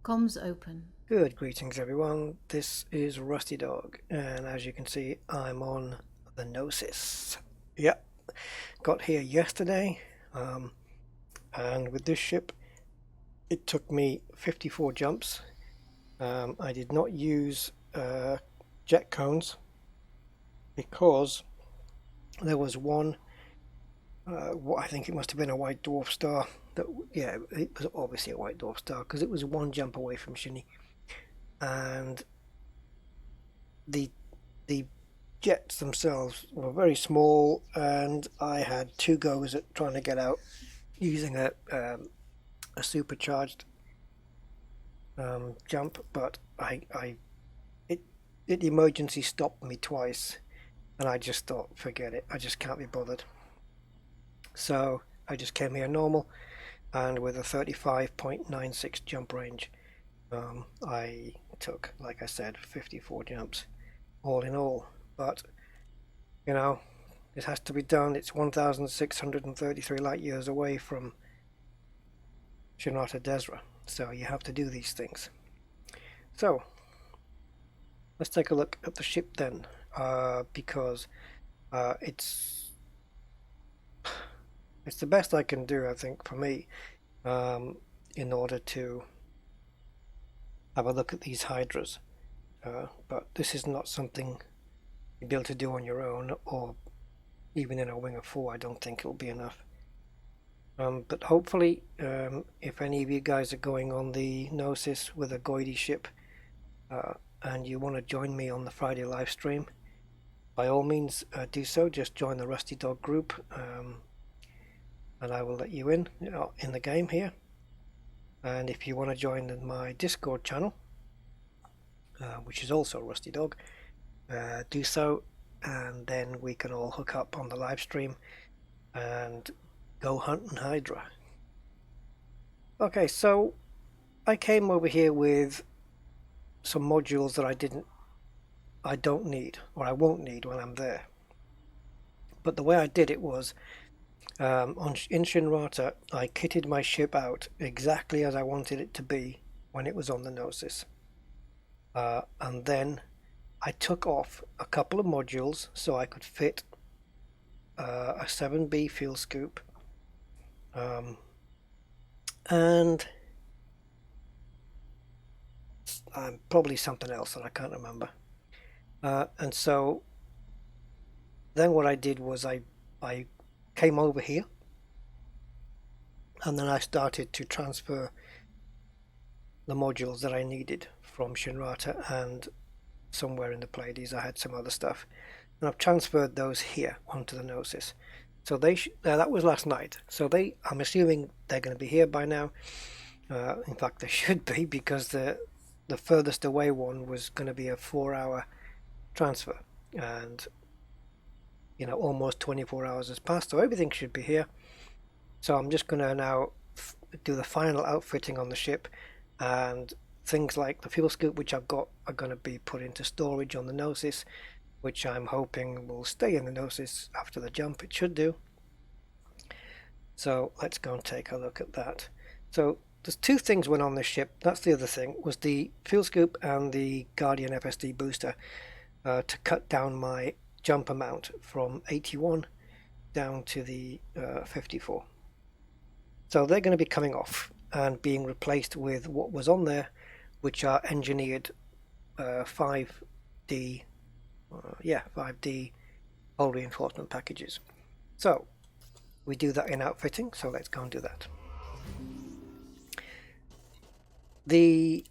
Comms open. Good greetings everyone, this is Rusty Dog, and as you can see I'm on the Gnosis. Yep, got here yesterday, and with this ship it took me 54 jumps. I did not use jet cones because there was one, I think it must have been a white dwarf star, that, yeah, it was obviously a white dwarf star because it was one jump away from Shinny. And the jets themselves were very small, and I had 2 goes at trying to get out using a supercharged jump, but it emergency stopped me twice, and I just thought, forget it, I just can't be bothered. So I just came here normal, and with a 35.96 jump range, I took, like I said, 54 jumps all in all. But you know, it has to be done. It's 1,633 light years away from Shinrarta Desra, so you have to do these things. So let's take a look at the ship then, because it's the best I can do, I think, for me, in order to have a look at these hydras. But this is not something you'll be able to do on your own, or even in a wing of 4. I don't think it'll be enough. But hopefully, if any of you guys are going on the Gnosis with a Goidi ship, and you want to join me on the Friday live stream, by all means do so. Just join the Rusty Dog group, and I will let you in the game here. And if you want to join my Discord channel, which is also Rusty Dog, do so, and then we can all hook up on the live stream and go hunting Hydra. Okay, so I came over here with some modules that I don't need, or I won't need when I'm there. But the way I did it was, in Shinrarta, I kitted my ship out exactly as I wanted it to be when it was on the Gnosis. And then I took off a couple of modules so I could fit a 7B fuel scoop, and probably something else that I can't remember. And so then what I did was I came over here, and then I started to transfer the modules that I needed from Shinrarta, and somewhere in the Pleiades I had some other stuff, and I've transferred those here onto the Gnosis. So that was last night, so I'm assuming they're going to be here by now. In fact, they should be, because the furthest away one was going to be a 4-hour transfer, and you know, almost 24 hours has passed, so everything should be here. So I'm just going to now do the final outfitting on the ship, and things like the fuel scoop, which I've got, are going to be put into storage on the Gnosis, which I'm hoping will stay in the Gnosis after the jump. It should do. So let's go and take a look at that. So there's 2 things went on this ship. That's the other thing, was the fuel scoop and the Guardian FSD booster, to cut down my jump amount from 81 down to the 54. So they're going to be coming off and being replaced with what was on there, which are engineered 5D 5D hull reinforcement packages. So we do that in outfitting, so let's go and do that. The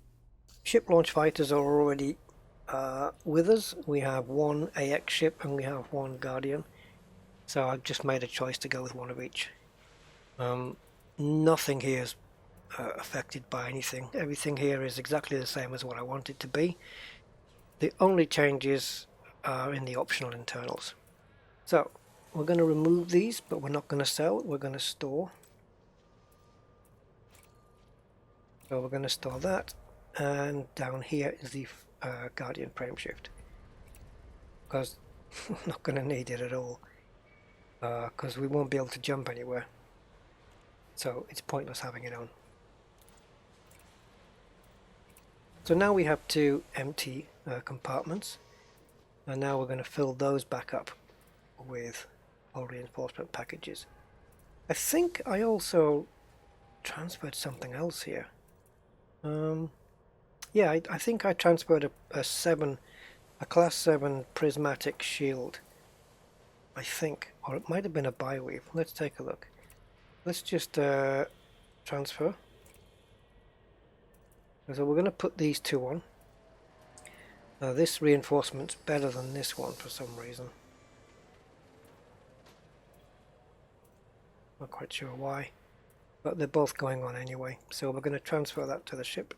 ship launch fighters are already with us. We have 1 AX ship and we have 1 Guardian, so I've just made a choice to go with 1 of each. Nothing here is affected by anything. Everything here is exactly the same as what I want it to be. The only changes are in the optional internals. So we're going to remove these, but we're not going to sell, we're going to store. So we're going to store that, and down here is the Guardian frameshift, because we're not going to need it at all, because we won't be able to jump anywhere, so it's pointless having it on. So now we have two empty compartments, and now we're going to fill those back up with all reinforcement packages. I think I also transferred something else here. Yeah, I think I transferred a class 7 prismatic shield. I think, or it might have been a bi-weave. Let's take a look. Let's just transfer. So we're going to put these two on. Now this reinforcement's better than this one for some reason. Not quite sure why, but they're both going on anyway. So we're going to transfer that to the ship.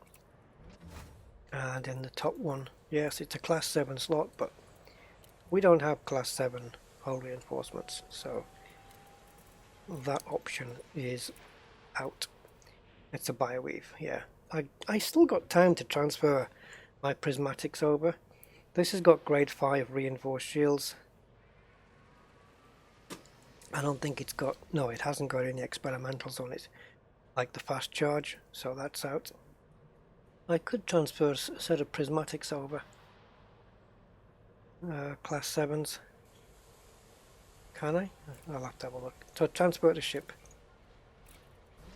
And in the top one, yes, it's a class 7 slot, but we don't have class 7 hull reinforcements, so that option is out. It's a bi-weave, yeah. I still got time to transfer my prismatics over. This has got grade 5 reinforced shields. I don't think it's got, no, it hasn't got any experimentals on it, like the fast charge, so that's out. I could transfer a set of prismatics over. Class 7s. Can I? I'll have to have a look. So transfer to ship.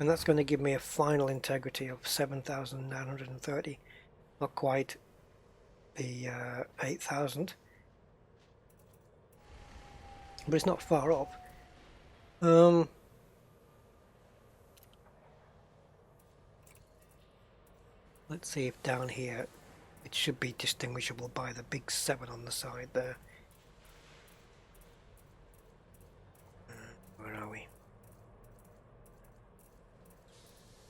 And that's going to give me a final integrity of 7,930. Not quite the 8,000. But it's not far off. Let's see if down here it should be distinguishable by the big 7 on the side there. Where are we?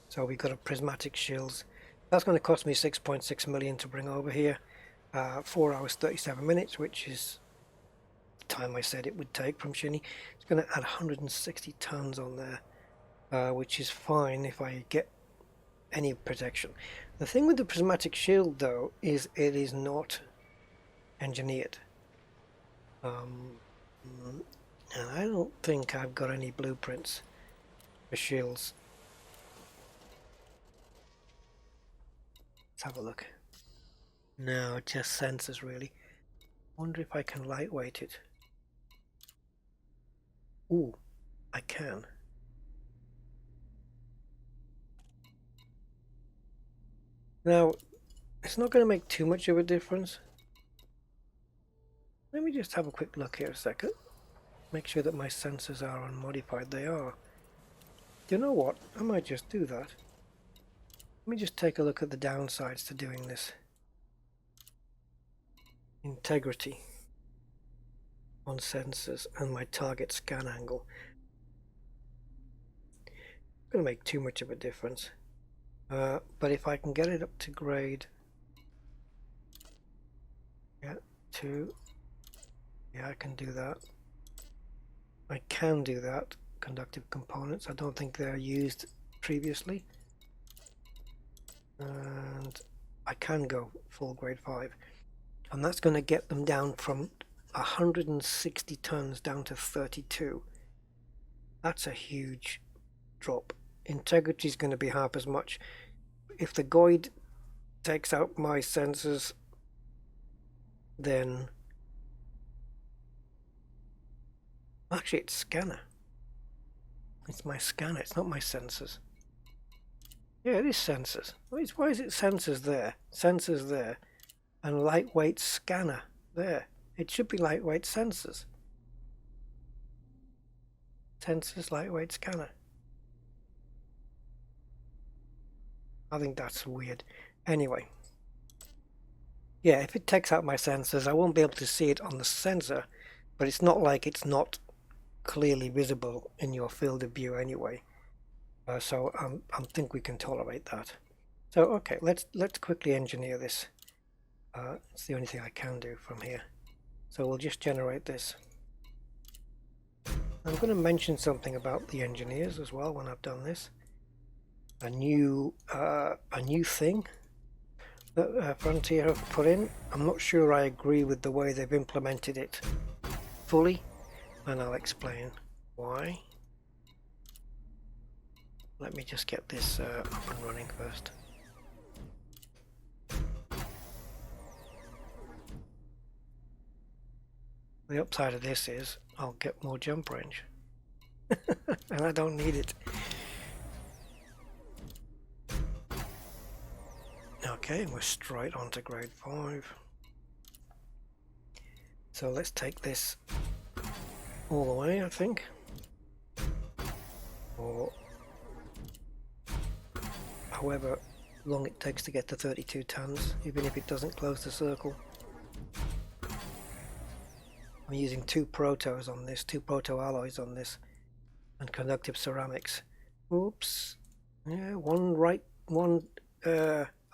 So we've got a prismatic shields. That's going to cost me 6.6 million to bring over here. 4 hours 37 minutes, which is the time I said it would take from Shinny. It's going to add 160 tons on there, which is fine if I get any protection. The thing with the prismatic shield though is it is not engineered. And I don't think I've got any blueprints for shields. Let's have a look. No, just sensors really. Wonder if I can lightweight it. Ooh, I can. Now, it's not going to make too much of a difference. Let me just have a quick look here a second. Make sure that my sensors are unmodified. They are. You know what? I might just do that. Let me just take a look at the downsides to doing this. Integrity on sensors and my target scan angle. Not going to make too much of a difference. But if I can get it up to grade 2, yeah, I can do that. I can do that. Conductive components, I don't think they're used previously. And I can go full grade 5. And that's going to get them down from 160 tons down to 32. That's a huge drop. Integrity is going to be half as much. If the Goid takes out my sensors, then actually it's scanner. It's my scanner, it's not my sensors. Yeah, it is sensors. Why is it sensors there? Sensors there. And lightweight scanner there. It should be lightweight sensors. Sensors, lightweight scanner. I think that's weird. Anyway. Yeah, if it takes out my sensors, I won't be able to see it on the sensor, but it's not like it's not clearly visible in your field of view anyway. So I think we can tolerate that. So okay, let's quickly engineer this. It's the only thing I can do from here. So we'll just generate this. I'm going to mention something about the engineers as well when I've done this. A new thing that Frontier have put in. I'm not sure I agree with the way they've implemented it fully, and I'll explain why. Let me just get this up and running first. The upside of this is I'll get more jump range. And I don't need it. Okay, we're straight on to grade 5. So let's take this all the way, I think. Or however long it takes to get to 32 tons, even if it doesn't close the circle. I'm using 2 protos on this, 2 proto alloys on this, and conductive ceramics. Oops. Yeah, one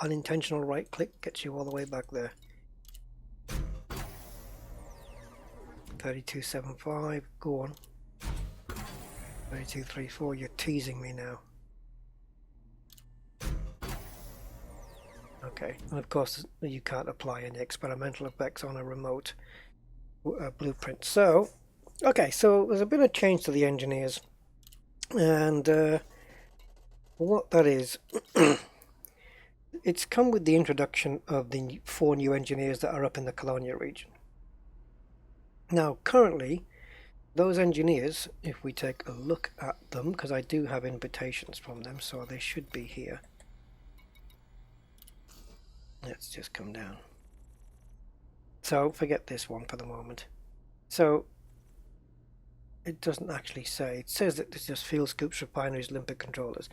unintentional right click gets you all the way back there. 3275, go on. 3234, you're teasing me now. Okay, and of course you can't apply any experimental effects on a remote blueprint. So, okay, so there's a bit of change to the engineers, and what that is, it's come with the introduction of the 4 new engineers that are up in the Colonia region. Now, currently, those engineers, if we take a look at them, because I do have invitations from them, so they should be here. Let's just come down. So forget this one for the moment. So it doesn't actually say. It says that there's just field scoops, refineries, limpet controllers.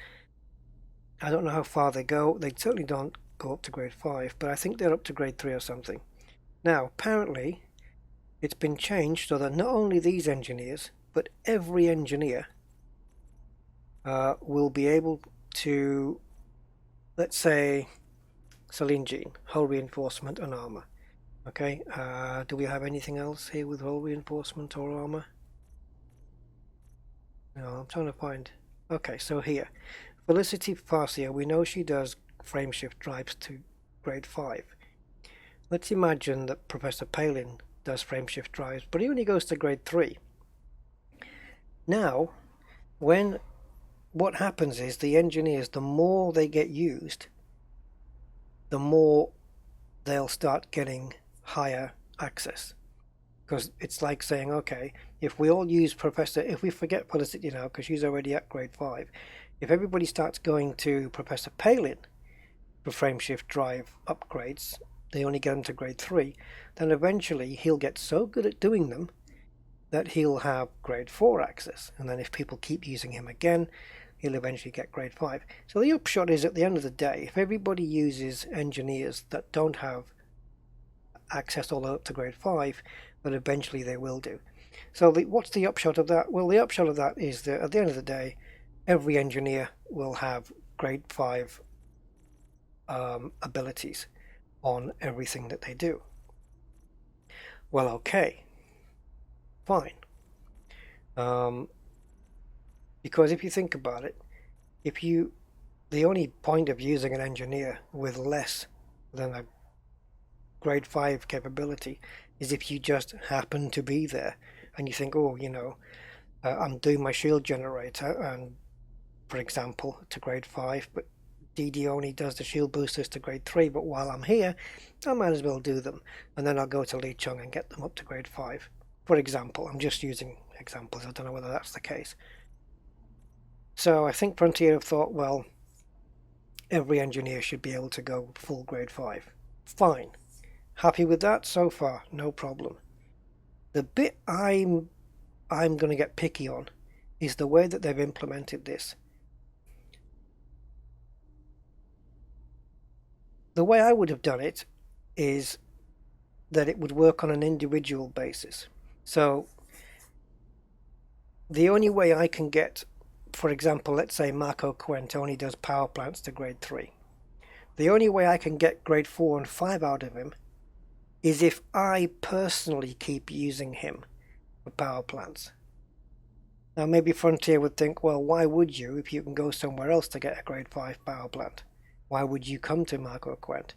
I don't know how far they go. They certainly don't go up to grade 5, but I think they're up to grade 3 or something. Now, apparently, it's been changed so that not only these engineers, but every engineer will be able to, let's say, Celine Jean, hull reinforcement and armor. Okay, do we have anything else here with hull reinforcement or armor? No, I'm trying to find. Okay, so here, Felicity Farcia, we know she does frameshift drives to grade 5. Let's imagine that Professor Palin does frameshift drives, but he only goes to grade 3. Now, what happens is the engineers, the more they get used, the more they'll start getting higher access. Because it's like saying, okay, if we all use if we forget Felicity now, because she's already at grade 5, if everybody starts going to Professor Palin for frameshift drive upgrades, they only get them to grade 3, then eventually he'll get so good at doing them that he'll have grade 4 access. And then if people keep using him again, he'll eventually get grade 5. So the upshot is, at the end of the day, if everybody uses engineers that don't have access all the way up to grade 5, then eventually they will do. So what's the upshot of that? Well, the upshot of that is that at the end of the day, every engineer will have grade 5 abilities on everything that they do. Well, okay, fine. Because if you think about it, the only point of using an engineer with less than a grade 5 capability is if you just happen to be there and you think, oh, I'm doing my shield generator, and for example, to grade 5, but DD only does the shield boosters to grade 3, but while I'm here, I might as well do them, and then I'll go to Lee Chung and get them up to grade 5. For example, I'm just using examples, I don't know whether that's the case. So I think Frontier have thought, well, every engineer should be able to go full grade 5. Fine. Happy with that so far, no problem. The bit I'm going to get picky on is the way that they've implemented this. The way I would have done it is that it would work on an individual basis. So the only way I can get, for example, let's say Marco Quent only does power plants to grade 3. The only way I can get grade 4 and 5 out of him is if I personally keep using him for power plants. Now maybe Frontier would think, well, why would you if you can go somewhere else to get a grade 5 power plant? Why would you come to Marco Quent?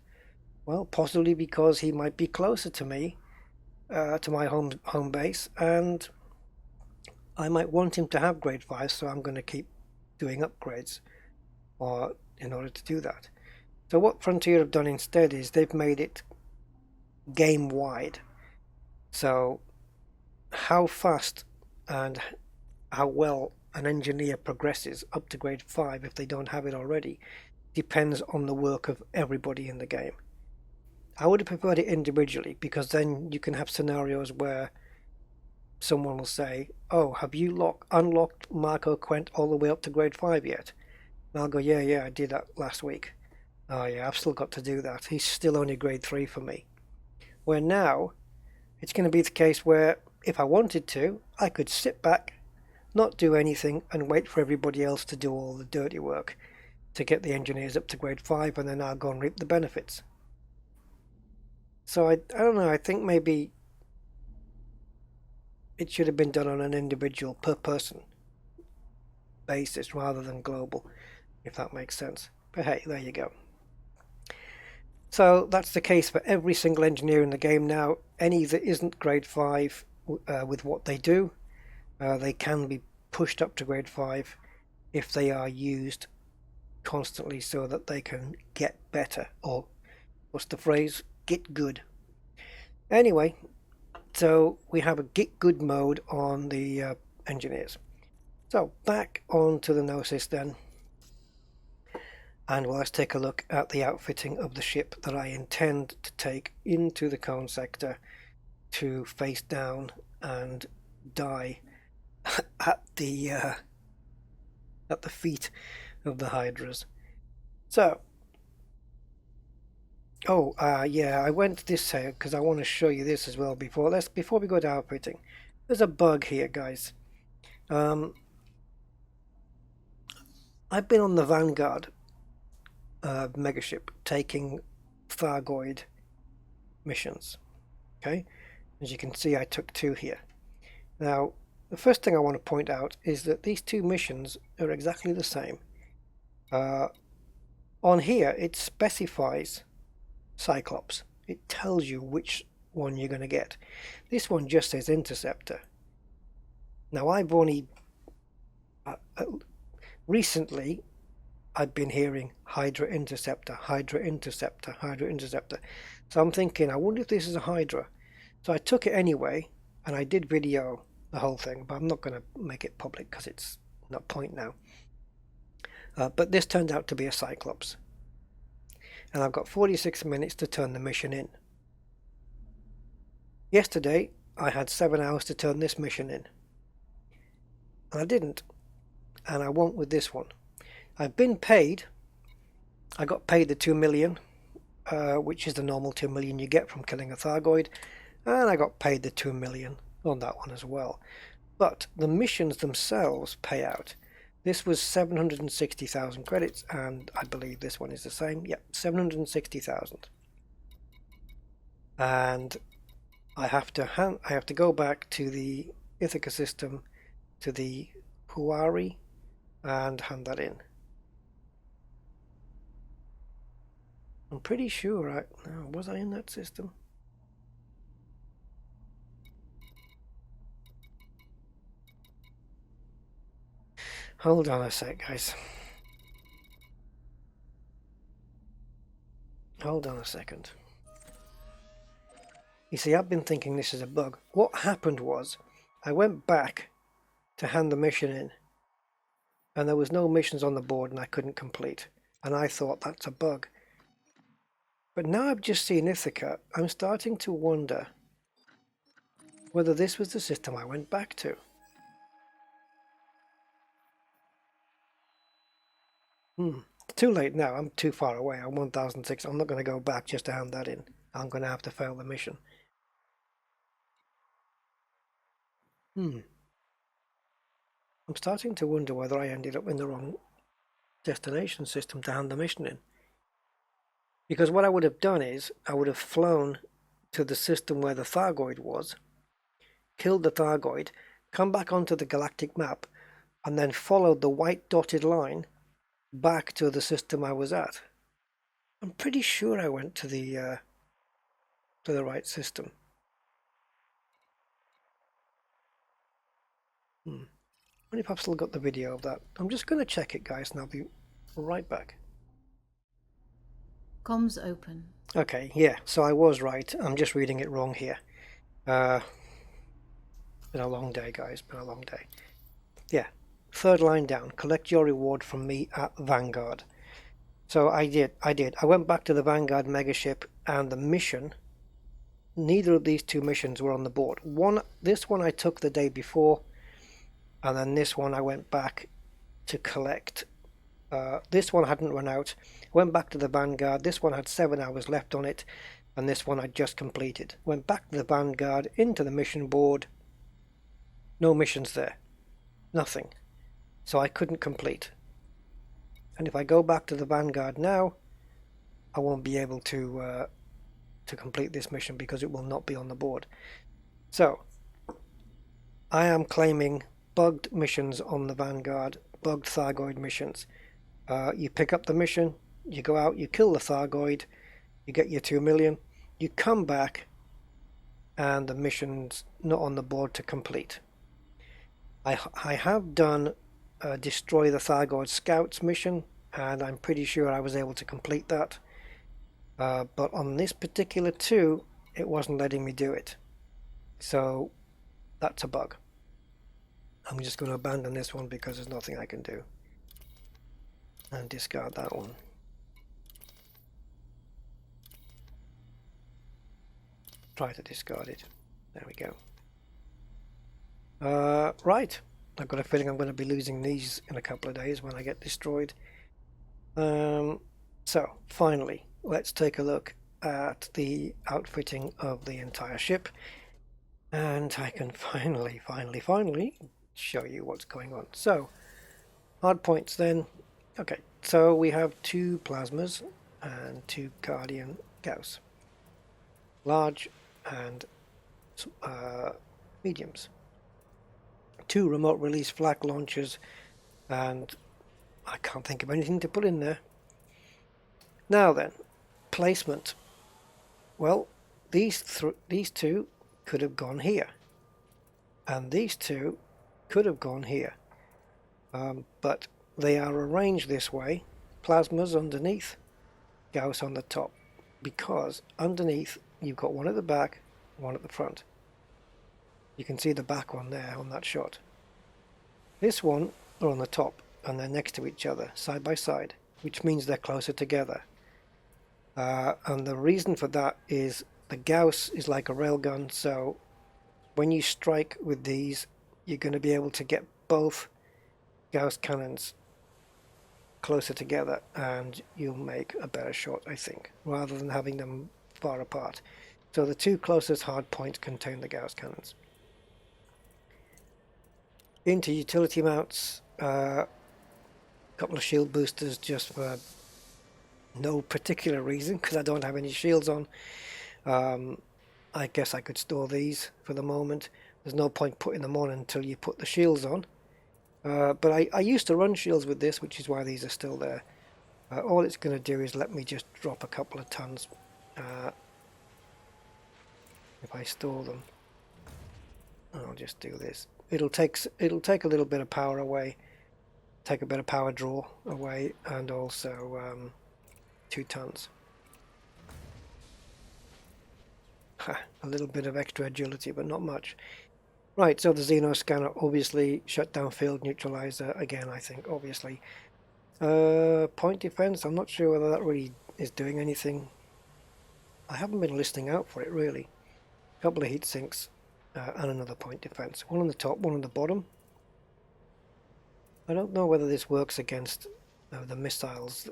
Well, possibly because he might be closer to me, to my home base, and I might want him to have grade 5, so I'm going to keep doing upgrades or in order to do that. So what Frontier have done instead is they've made it game wide. So how fast and how well an engineer progresses up to grade 5 if they don't have it already depends on the work of everybody in the game. I would have preferred it individually, because then you can have scenarios where someone will say, oh, have you unlocked Marco Quent all the way up to grade 5 yet? And I'll go, yeah, I did that last week. Oh yeah, I've still got to do that. He's still only grade 3 for me. Where now, it's going to be the case where if I wanted to, I could sit back, not do anything, and wait for everybody else to do all the dirty work to get the engineers up to grade 5, and then I'll go and reap the benefits. So I don't know, I think maybe it should have been done on an individual per person basis rather than global, if that makes sense. But hey, there you go. So that's the case for every single engineer in the game now. Any that isn't grade 5 with what they do, they can be pushed up to grade 5 if they are used constantly so that they can get better, or what's the phrase? Get good. Anyway, so we have a get good mode on the engineers. So back onto the Gnosis then, and let's take a look at the outfitting of the ship that I intend to take into the Cone sector to face down and die at the feet of the Hydras. So, yeah, I went this way because I want to show you this as well before we go to outfitting. There's a bug here, guys. I've been on the Vanguard megaship taking Thargoid missions. Okay, as you can see, I took 2 here. Now, the first thing I want to point out is that these 2 missions are exactly the same. On here, it specifies Cyclops. It tells you which one you're going to get. This one just says Interceptor. Now, I've only recently I've been hearing Hydra Interceptor, Hydra Interceptor, Hydra Interceptor. So I'm thinking, I wonder if this is a Hydra. So I took it anyway, and I did video the whole thing, but I'm not going to make it public because it's not point now. But this turned out to be a Cyclops. And I've got 46 minutes to turn the mission in. Yesterday, I had 7 hours to turn this mission in. And I didn't. And I won't with this one. I've been paid. I got paid the 2 million, which is the normal 2 million you get from killing a Thargoid. And I got paid the 2 million on that one as well. But the missions themselves pay out. This was 760,000 credits, and I believe this one is the same. Yep, 760,000. And I have to go back to the Ithaca system, to the Huari, and hand that in. I'm pretty sure was I in that system? Hold on a sec, guys. Hold on a second. You see, I've been thinking this is a bug. What happened was, I went back to hand the mission in, and there was no missions on the board and I couldn't complete. And I thought that's a bug. But now I've just seen Ithaca, I'm starting to wonder whether this was the system I went back to. Too late now. I'm too far away. I'm 1006. I'm not going to go back just to hand that in. I'm going to have to fail the mission. I'm starting to wonder whether I ended up in the wrong destination system to hand the mission in. Because what I would have done is, I would have flown to the system where the Thargoid was, killed the Thargoid, come back onto the galactic map, and then followed the white dotted line back to the system I was at. I'm pretty sure I went to the right system. I wonder if I've still got the video of that. I'm just going to check it, guys, and I'll be right back. Comms open. Okay, yeah, so I was right. I'm just reading it wrong here. Been a long day, guys. Been a long day. Yeah, third line down. Collect your reward from me at Vanguard. So I did. I went back to the Vanguard megaship, and the mission. Neither of these two missions were on the board. This one I took the day before, and then this one I went back to collect. This one hadn't run out. Went back to the Vanguard. This one had 7 hours left on it, and this one I'd just completed. Went back to the Vanguard, into the mission board. No missions there. Nothing. So I couldn't complete. And if I go back to the Vanguard now, I won't be able to complete this mission because it will not be on the board. So I am claiming bugged missions on the Vanguard, bugged Thargoid missions. You pick up the mission, you go out, you kill the Thargoid, you get your 2 million, you come back, and the mission's not on the board to complete. I have done destroy the Thargoid Scouts mission, and I'm pretty sure I was able to complete that. But on this particular 2, it wasn't letting me do it. So that's a bug. I'm just going to abandon this one because there's nothing I can do. And discard that one. Try to discard it. There we go. Right. I've got a feeling I'm going to be losing these in a couple of days when I get destroyed. So, finally, let's take a look at the outfitting of the entire ship. And I can finally show you what's going on. So, hard points then. Okay, so we have 2 plasmas and 2 Guardian Gauss. Large and mediums. 2 remote release flak launchers, and I can't think of anything to put in there. Now then, placement. Well, these 2 could have gone here, and these 2 could have gone here, but they are arranged this way. Plasmas underneath, Gauss on the top, because underneath you've got one at the back, one at the front. You can see the back one there on that shot. This one are on the top, and they're next to each other, side by side, which means they're closer together. And the reason for that is the Gauss is like a railgun, so when you strike with these, you're going to be able to get both Gauss cannons closer together, and you'll make a better shot, I think, rather than having them far apart. So the 2 closest hard points contain the Gauss cannons. Into utility mounts, a couple of shield boosters just for no particular reason, because I don't have any shields on. I guess I could store these for the moment. There's no point putting them on until you put the shields on. But I used to run shields with this, which is why these are still there. All it's going to do is let me just drop a couple of tons if I store them. I'll just do this. It'll take a little bit of power away, take a bit of power draw away, and also 2 tons. A little bit of extra agility, but not much. Right, so the Xeno scanner, obviously, shut down field neutralizer, again, I think, obviously. Point defense, I'm not sure whether that really is doing anything. I haven't been listening out for it, really. A couple of heat sinks, and another point defense. One on the top, one on the bottom. I don't know whether this works against the missiles,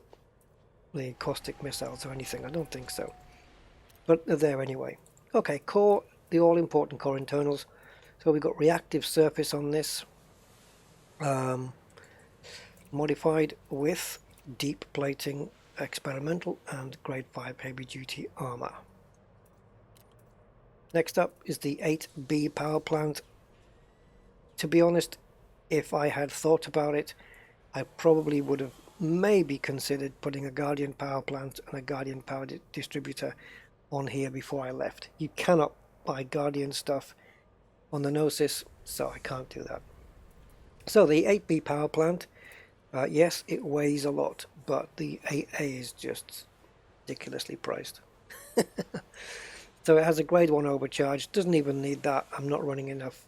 the caustic missiles or anything. I don't think so. But they're there anyway. Okay, core, the all-important core internals. So we've got reactive surface on this, modified with deep plating, experimental, and grade 5 heavy duty armor. Next up is the 8B power plant. to be honest, if I had thought about it, I probably would have maybe considered putting a Guardian power plant and a Guardian power distributor on here before I left. You cannot buy Guardian stuff on the Gnosis, so I can't do that. So the 8B power plant, yes, it weighs a lot, but the 8A is just ridiculously priced. So it has a grade 1 overcharge, doesn't even need that. I'm not running enough.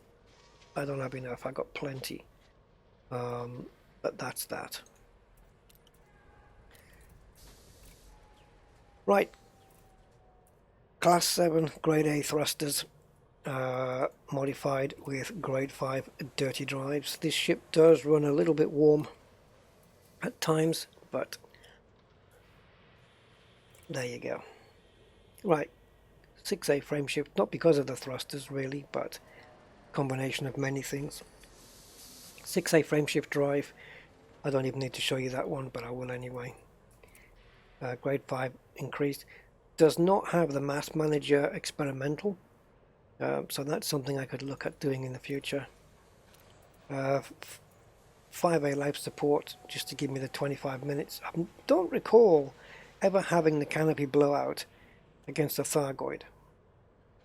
I don't have enough, I got plenty. But that's that. Right, Class 7 Grade A thrusters, modified with Grade 5 dirty drives. This ship does run a little bit warm at times, but there you go. Right, 6A frameshift, not because of the thrusters really, but combination of many things. 6A frameshift drive, I don't even need to show you that one, but I will anyway. Grade 5 increased. Does not have the mass manager experimental, so that's something I could look at doing in the future. 5A life support, just to give me the 25 minutes. I don't recall ever having the canopy blowout against a Thargoid.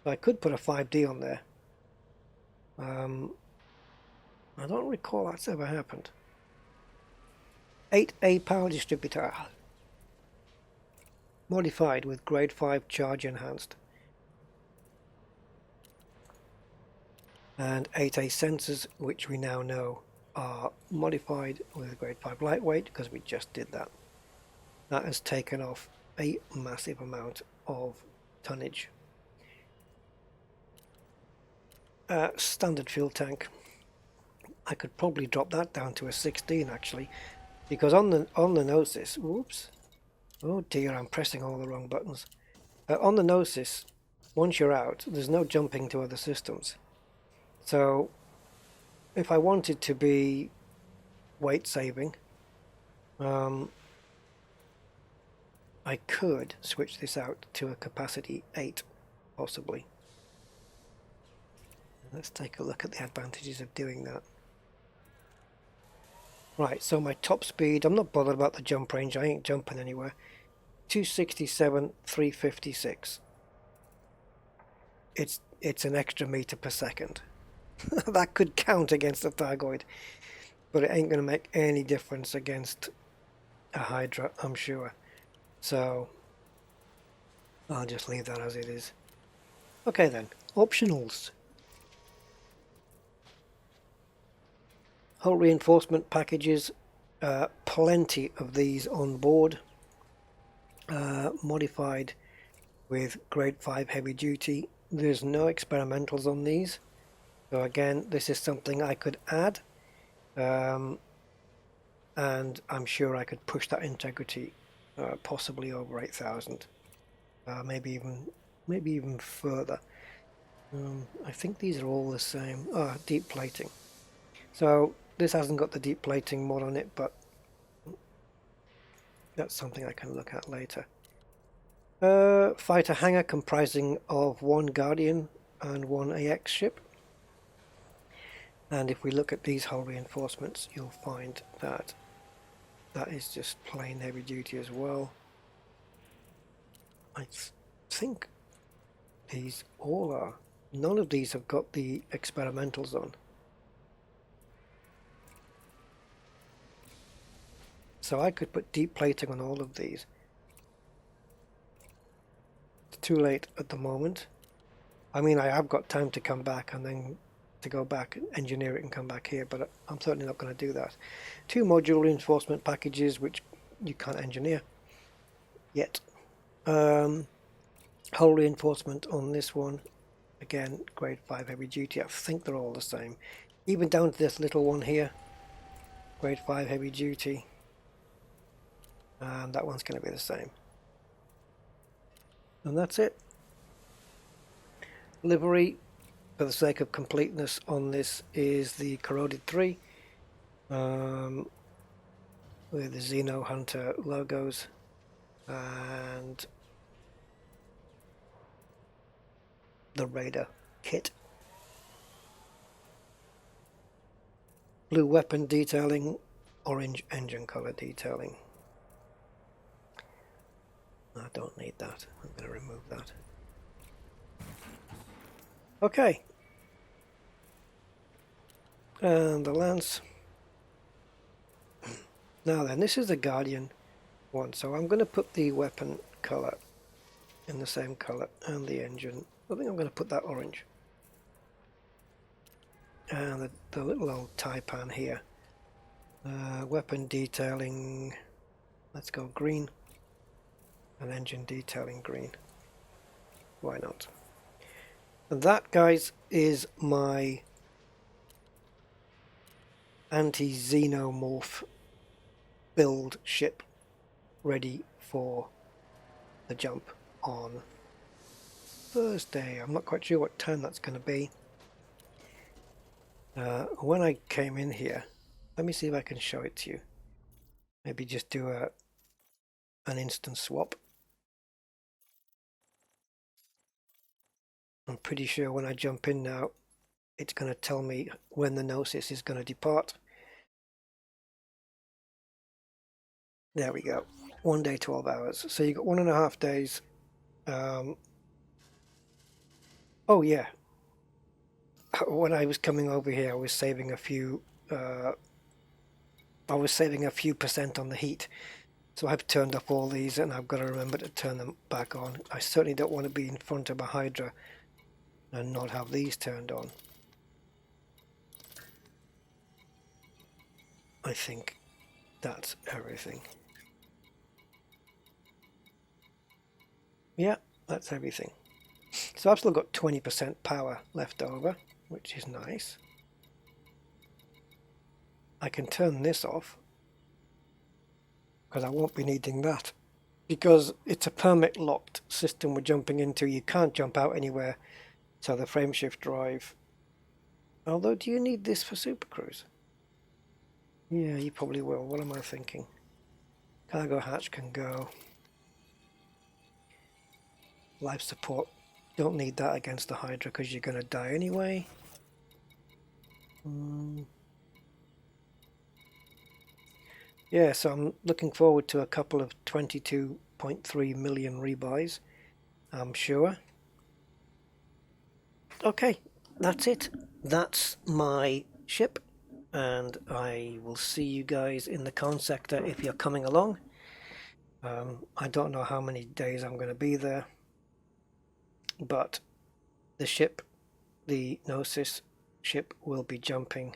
So I could put a 5D on there. I don't recall that's ever happened. 8A power distributor, modified with grade 5 charge enhanced. And 8A sensors, which we now know are modified with grade 5 lightweight, because we just did that. That has taken off a massive amount of tonnage. Standard fuel tank, I could probably drop that down to a 16 actually, because on the Gnosis, whoops, oh dear, I'm pressing all the wrong buttons. On the Gnosis, once you're out, there's no jumping to other systems. So if I wanted to be weight saving, I could switch this out to a capacity 8 possibly. Let's take a look at the advantages of doing that. Right, so my top speed, I'm not bothered about the jump range, I ain't jumping anywhere. 267, 356. It's an extra meter per second. That could count against a Thargoid, but it ain't going to make any difference against a Hydra, I'm sure. So I'll just leave that as it is. Okay then, optionals. Hull reinforcement packages, plenty of these on board. Modified with grade 5 heavy duty. There's no experimentals on these, so again this is something I could add, and I'm sure I could push that integrity possibly over 8,000, maybe even further. I think these are all the same. Deep plating, so this hasn't got the deep plating mod on it, but that's something I can look at later. Fighter hangar comprising of 1 Guardian and 1 AX ship. And if we look at these hull reinforcements, you'll find that that is just plain heavy duty as well. I think these all are. None of these have got the experimentals on. So I could put deep plating on all of these. It's too late at the moment. I mean, I have got time to come back and then to go back and engineer it and come back here, but I'm certainly not going to do that. 2 module reinforcement packages, which you can't engineer yet. Hull reinforcement on this one, again, grade 5 heavy duty. I think they're all the same. Even down to this little one here, grade 5 heavy duty. And that one's going to be the same. And that's it. Livery, for the sake of completeness on this, is the Corroded 3 with the Xeno Hunter logos and the Raider kit. blue weapon detailing, orange engine color detailing. I don't need that. I'm going to remove that. Okay. And the lance. Now then, this is the Guardian one, so I'm going to put the weapon color in the same color and the engine. I think I'm going to put that orange. And the little old taipan here. Weapon detailing, let's go green. And engine detailing green. Why not? And that, guys, is my anti-xenomorph build ship ready for the jump on Thursday. I'm not quite sure what time that's going to be. When I came in here, let me see if I can show it to you. Maybe just do an instant swap. I'm pretty sure when I jump in now, it's going to tell me when the Gnosis is going to depart. There we go. 1 day, 12 hours. So you got 1.5 days. Oh yeah. When I was coming over here, I was saving a few. I was saving a few percent on the heat. So I've turned up all these, and I've got to remember to turn them back on. I certainly don't want to be in front of a Hydra and not have these turned on. I think that's everything. Yeah, that's everything. So I've still got 20% power left over, which is nice. I can turn this off because I won't be needing that. Because it's a permit locked system we're jumping into, you can't jump out anywhere. So the frameshift drive. Although, do you need this for Super Cruise? Yeah, you probably will. What am I thinking? Cargo hatch can go. Life support. Don't need that against the Hydra because you're going to die anyway. Yeah, so I'm looking forward to a couple of 22.3 million rebuys, I'm sure. Okay, that's it. That's my ship. And I will see you guys in the con sector if you're coming along. I don't know how many days I'm going to be there, but the ship, the Gnosis ship, will be jumping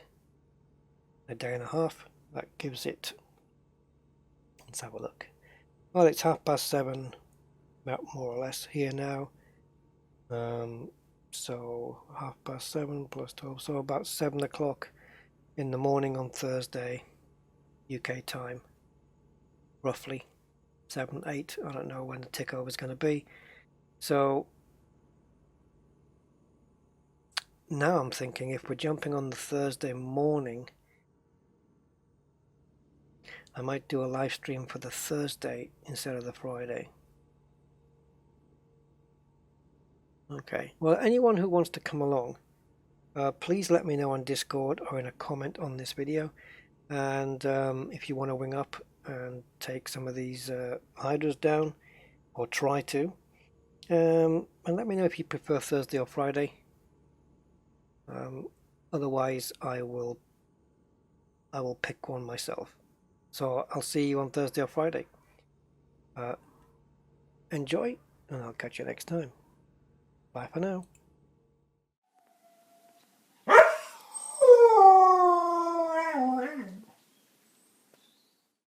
1.5 days. That gives it, let's have a look. Well, it's 7:30, about more or less here now. So 7:30 plus 12, so about 7 o'clock in the morning on Thursday, UK time, roughly 7, 8. I don't know when the tick over is going to be. So now I'm thinking if we're jumping on the Thursday morning, I might do a live stream for the Thursday instead of the Friday. Okay, well, anyone who wants to come along, please let me know on Discord or in a comment on this video. And if you want to wing up and take some of these Hydras down, or try to, and let me know if you prefer Thursday or Friday. Otherwise, I will pick one myself. So I'll see you on Thursday or Friday. Enjoy, and I'll catch you next time. Bye for now.